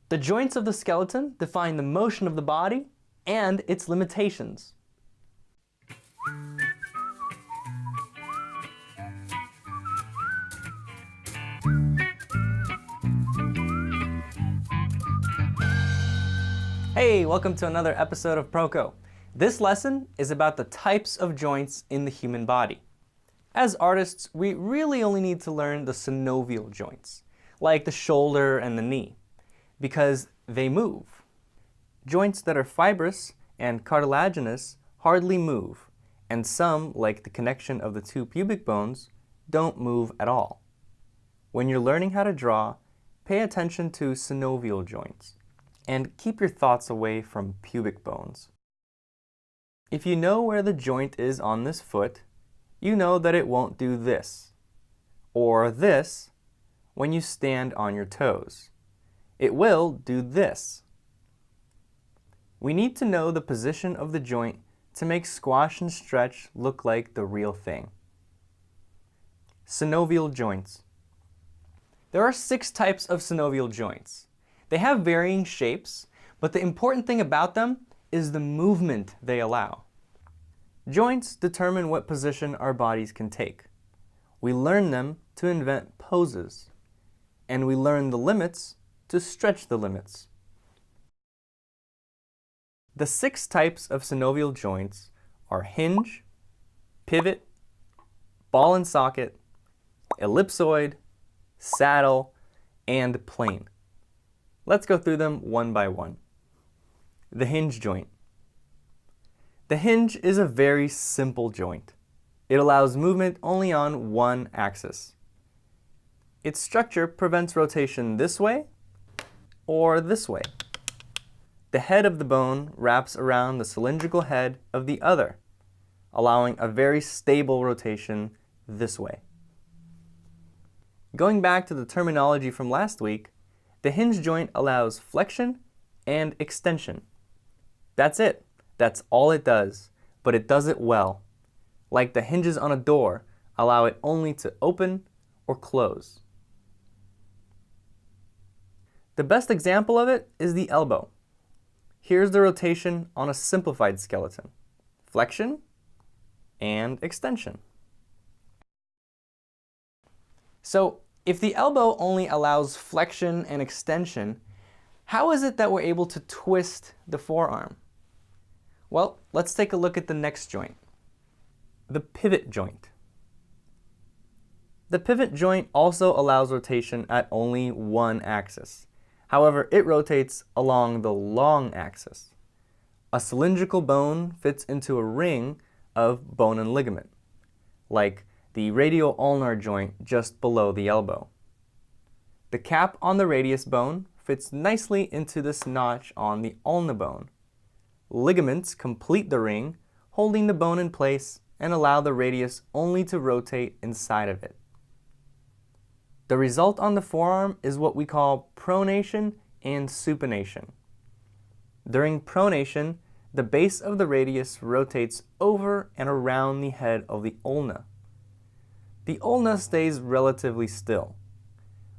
The joints of the skeleton define the motion of the body and its limitations. Hey, welcome to another episode of Proco. This lesson is about the types of joints in the human body. As artists, we really only need to learn the synovial joints, like the shoulder and the knee, because they move. Joints that are fibrous and cartilaginous hardly move, and some, like the connection of the two pubic bones, don't move at all. When you're learning how to draw, pay attention to synovial joints, and keep your thoughts away from pubic bones. If you know where the joint is on this foot, you know that it won't do this, or this, when you stand on your toes. It will do this. We need to know the position of the joint to make squash and stretch look like the real thing. Synovial joints. There are 6 types of synovial joints. They have varying shapes, but the important thing about them is the movement they allow. Joints determine what position our bodies can take. We learn them to invent poses, and we learn the limits to stretch the limits. The 6 types of synovial joints are hinge, pivot, ball and socket, ellipsoid, saddle, and plane. Let's go through them one by one. The hinge joint. The hinge is a very simple joint. It allows movement only on one axis. Its structure prevents rotation this way or this way. The head of the bone wraps around the cylindrical head of the other, allowing a very stable rotation this way. Going back to the terminology from last week, the hinge joint allows flexion and extension. That's it. That's all it does, but it does it well. Like the hinges on a door, allow it only to open or close. The best example of it is the elbow. Here's the rotation on a simplified skeleton: flexion and extension. So, if the elbow only allows flexion and extension, how is it that we're able to twist the forearm? Well, let's take a look at the next joint, the pivot joint. The pivot joint also allows rotation at only one axis. However, it rotates along the long axis. A cylindrical bone fits into a ring of bone and ligament, like the radial-ulnar joint just below the elbow. The cap on the radius bone fits nicely into this notch on the ulna bone. Ligaments complete the ring, holding the bone in place and allow the radius only to rotate inside of it. The result on the forearm is what we call pronation and supination. During pronation, the base of the radius rotates over and around the head of the ulna. The ulna stays relatively still.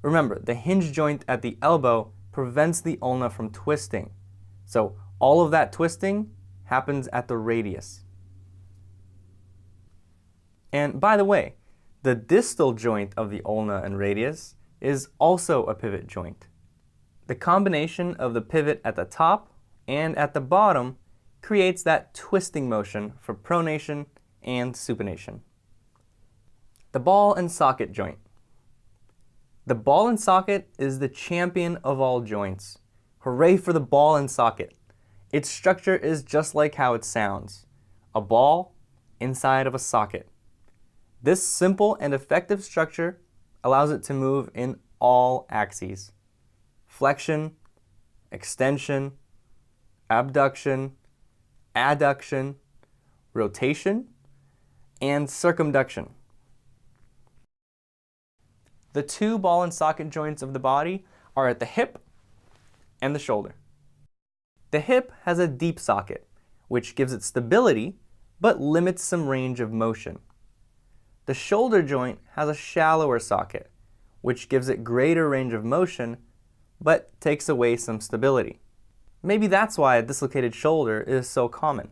Remember, the hinge joint at the elbow prevents the ulna from twisting, so all of that twisting happens at the radius. And by the way, the distal joint of the ulna and radius is also a pivot joint. The combination of the pivot at the top and at the bottom creates that twisting motion for pronation and supination. The ball and socket joint. The ball and socket is the champion of all joints. Hooray for the ball and socket! Its structure is just like how it sounds, a ball inside of a socket. This simple and effective structure allows it to move in all axes: flexion, extension, abduction, adduction, rotation, and circumduction. The 2 ball and socket joints of the body are at the hip and the shoulder. The hip has a deep socket, which gives it stability but limits some range of motion. The shoulder joint has a shallower socket, which gives it greater range of motion but takes away some stability. Maybe that's why a dislocated shoulder is so common.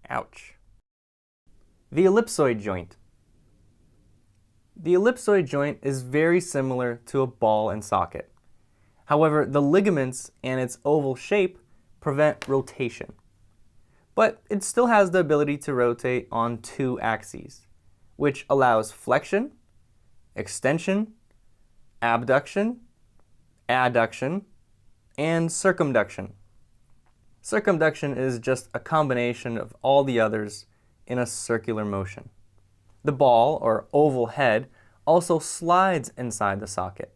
Ouch. The ellipsoid joint. The ellipsoid joint is very similar to a ball and socket. However, the ligaments and its oval shape prevent rotation. But it still has the ability to rotate on two axes, which allows flexion, extension, abduction, adduction, and circumduction. Circumduction is just a combination of all the others in a circular motion. The ball, or oval head, also slides inside the socket.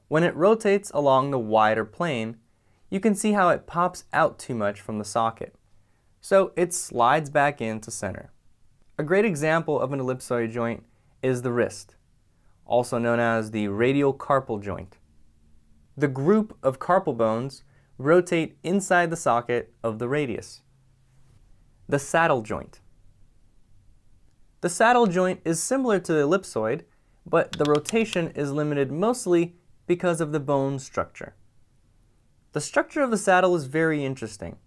When it rotates along the wider plane, you can see how it pops out too much from the socket, so it slides back into center. A great example of an ellipsoid joint is the wrist, also known as the radial carpal joint. The group of carpal bones rotate inside the socket of the radius. The saddle joint. The saddle joint is similar to the ellipsoid, but the rotation is limited mostly because of the bone structure. The structure of the saddle is very interesting.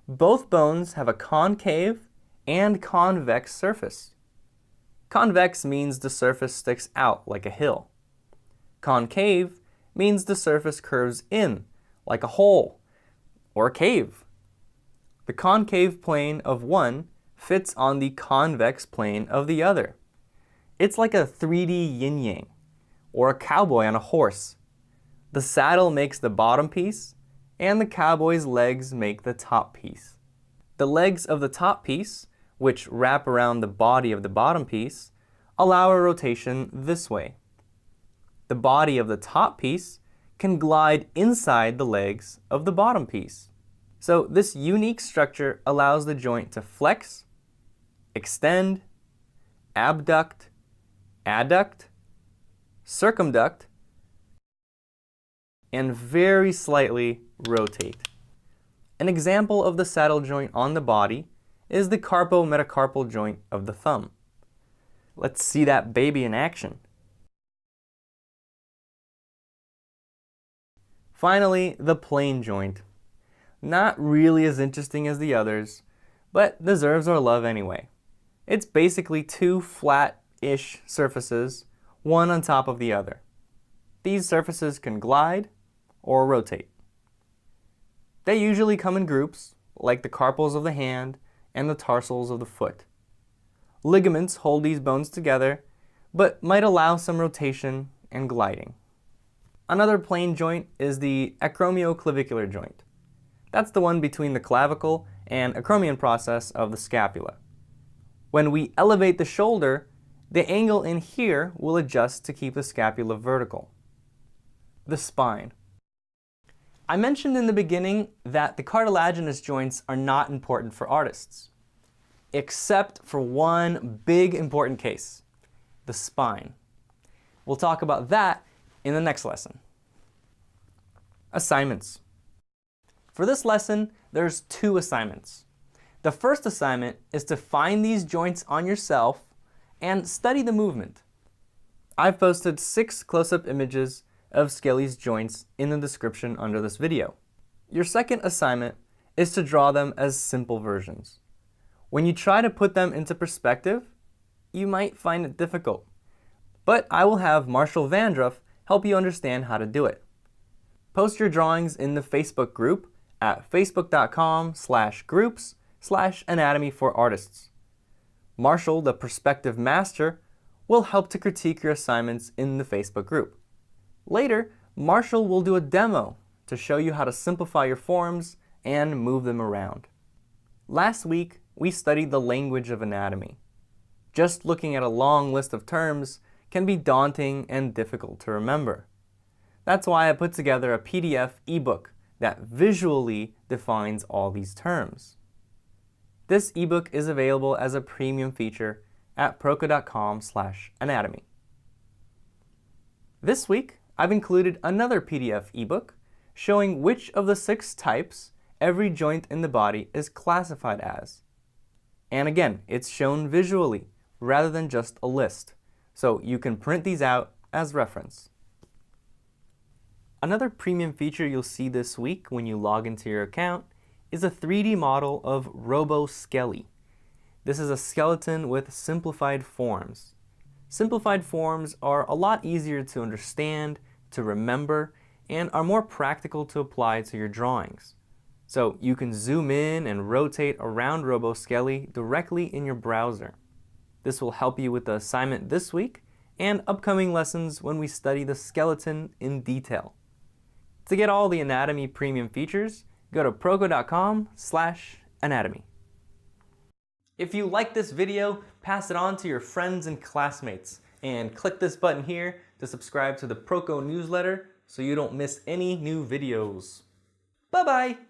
Both bones have a concave and convex surface. Convex means the surface sticks out like a hill. Concave means the surface curves in like a hole or a cave. The concave plane of one fits on the convex plane of the other. It's like a 3D yin-yang, or a cowboy on a horse. The saddle makes the bottom piece, and the cowboy's legs make the top piece. The legs of the top piece, which wrap around the body of the bottom piece, allow a rotation this way. The body of the top piece can glide inside the legs of the bottom piece. So this unique structure allows the joint to flex, extend, abduct, adduct, circumduct, and very slightly rotate. An example of the saddle joint on the body is the carpometacarpal joint of the thumb. Let's see that baby in action. Finally, the plane joint. Not really as interesting as the others, but deserves our love anyway. It's basically two flat-ish surfaces, one on top of the other. These surfaces can glide or rotate. They usually come in groups, like the carpals of the hand and the tarsals of the foot. Ligaments hold these bones together, but might allow some rotation and gliding. Another plane joint is the acromioclavicular joint. That's the one between the clavicle and acromion process of the scapula. When we elevate the shoulder, the angle in here will adjust to keep the scapula vertical. The spine. I mentioned in the beginning that the cartilaginous joints are not important for artists, except for one big important case, the spine. We'll talk about that in the next lesson. Assignments. For this lesson, there's two assignments. The first assignment is to find these joints on yourself and study the movement. I've posted 6 close-up images of Skelly's joints in the description under this video. Your second assignment is to draw them as simple versions. When you try to put them into perspective, you might find it difficult, but I will have Marshall Vandruff help you understand how to do it. Post your drawings in the Facebook group at facebook.com/groups/anatomy for artists. Marshall, the perspective master, will help to critique your assignments in the Facebook group. Later, Marshall will do a demo to show you how to simplify your forms and move them around. Last week, we studied the language of anatomy. Just looking at a long list of terms can be daunting and difficult to remember. That's why I put together a PDF ebook that visually defines all these terms. This ebook is available as a premium feature at proko.com/anatomy. This week, I've included another PDF ebook showing which of the 6 types every joint in the body is classified as. And again, it's shown visually rather than just a list, so you can print these out as reference. Another premium feature you'll see this week when you log into your account is a 3D model of RoboSkelly. This is a skeleton with simplified forms. Simplified forms are a lot easier to understand, to remember, and are more practical to apply to your drawings. So you can zoom in and rotate around RoboSkelly directly in your browser. This will help you with the assignment this week and upcoming lessons when we study the skeleton in detail. To get all the Anatomy premium features, go to proko.com/anatomy. If you like this video, pass it on to your friends and classmates, and click this button here to subscribe to the Proko newsletter so you don't miss any new videos. Bye-bye!